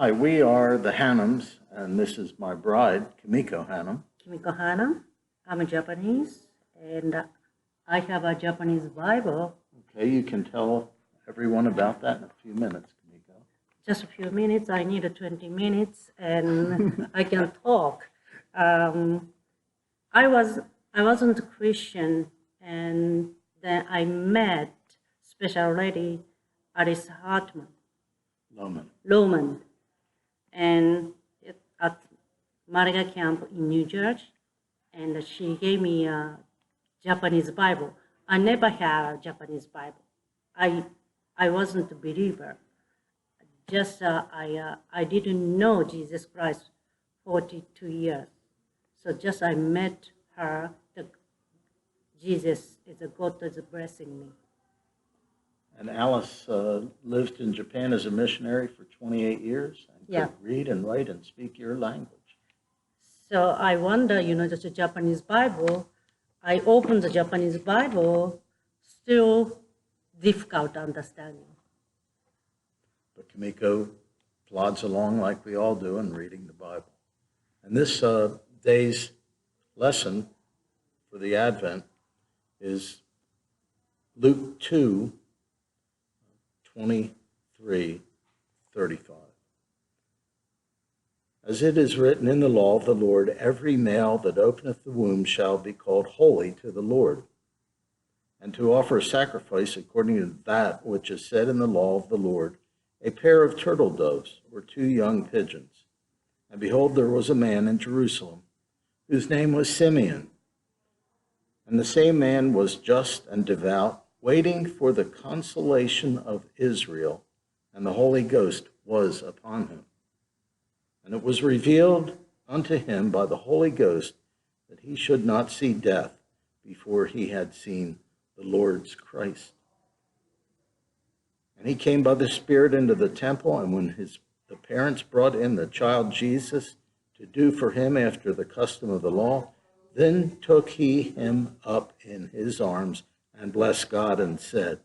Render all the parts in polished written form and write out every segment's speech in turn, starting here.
Hi, we are the Hannums, and this is my bride, Kimiko Hannum. Kimiko Hana. I'm a Japanese, and I have a Japanese Bible. Okay, you can tell everyone about that in a few minutes, Kimiko. Just a few minutes. I need 20 minutes, and I can talk. I wasn't a Christian, and then I met special lady Alice Hartman, Loman, and at Mariga camp in New Jersey, and she gave me a Japanese Bible. I never had a Japanese Bible. I wasn't a believer. Just I didn't know Jesus Christ 42 years. So just I met her. Jesus is a God that's blessing me. And Alice lived in Japan as a missionary for 28 years and could read and write and speak your language. So I wonder, just a Japanese Bible. I opened the Japanese Bible, still difficult understanding. But Kimiko plods along like we all do in reading the Bible. And this day's lesson for the Advent is Luke 2, 23, 35. As it is written in the law of the Lord, every male that openeth the womb shall be called holy to the Lord, and to offer a sacrifice according to that which is said in the law of the Lord, a pair of turtle doves or 2 young pigeons. And behold, there was a man in Jerusalem, whose name was Simeon. And the same man was just and devout, waiting for the consolation of Israel, and the Holy Ghost was upon him. And it was revealed unto him by the Holy Ghost that he should not see death before he had seen the Lord's Christ. And he came by the Spirit into the temple, and when the parents brought in the child Jesus to do for him after the custom of the law, then took he him up in his arms and blessed God and said,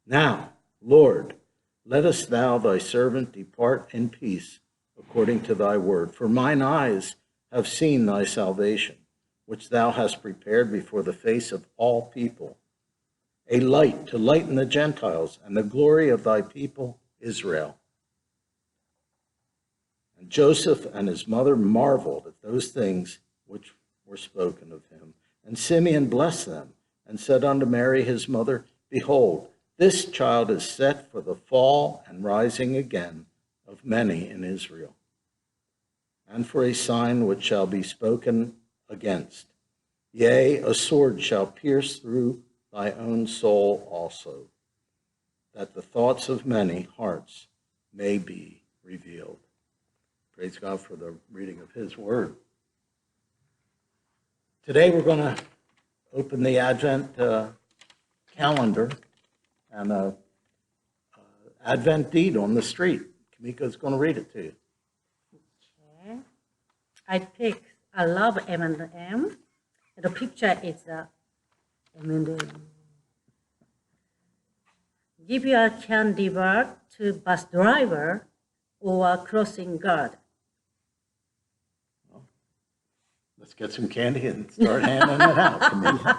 Now, Lord, lettest thou thy servant depart in peace according to thy word. For mine eyes have seen thy salvation, which thou hast prepared before the face of all people, a light to lighten the Gentiles and the glory of thy people Israel. And Joseph and his mother marveled at those things which were spoken of him. And Simeon blessed them and said unto Mary his mother, Behold, this child is set for the fall and rising again of many in Israel, and for a sign which shall be spoken against. Yea, a sword shall pierce through thy own soul also, that the thoughts of many hearts may be revealed. Praise God for the reading of his word. Today we're going to open the Advent calendar and an Advent deed on the street. Kimiko's going to read it to you. Okay. I love M&M. The picture is M&M. Give your candy bar to bus driver or crossing guard. Well, let's get some candy and start handing it out, Kimiko.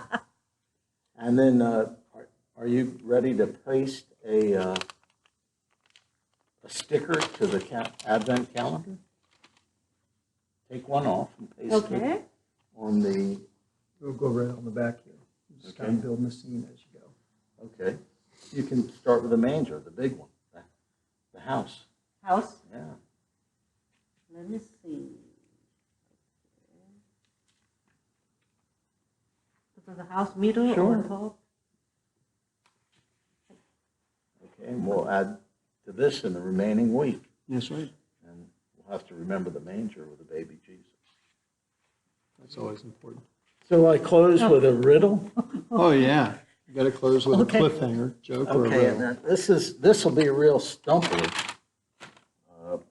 And then, are you ready to paste a sticker to the Advent calendar? Take one off and paste it on the... We'll go right on the back here. Just kind of building the scene as you go. Okay. You can start with the manger, the big one, the house. House? Yeah. Let me see. Put the house middle or top? Okay, and we'll add to this in the remaining week. That's right. And we'll have to remember the manger with the baby Jesus. That's always important. So I close with a riddle. Oh, yeah. You got to close with a cliffhanger joke or a Okay, riddle. and this will be a real stumper. If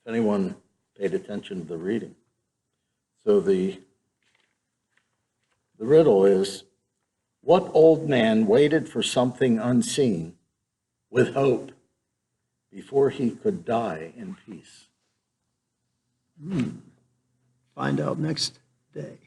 anyone paid attention to the reading. So the riddle is, what old man waited for something unseen with hope before he could die in peace. Find out next day.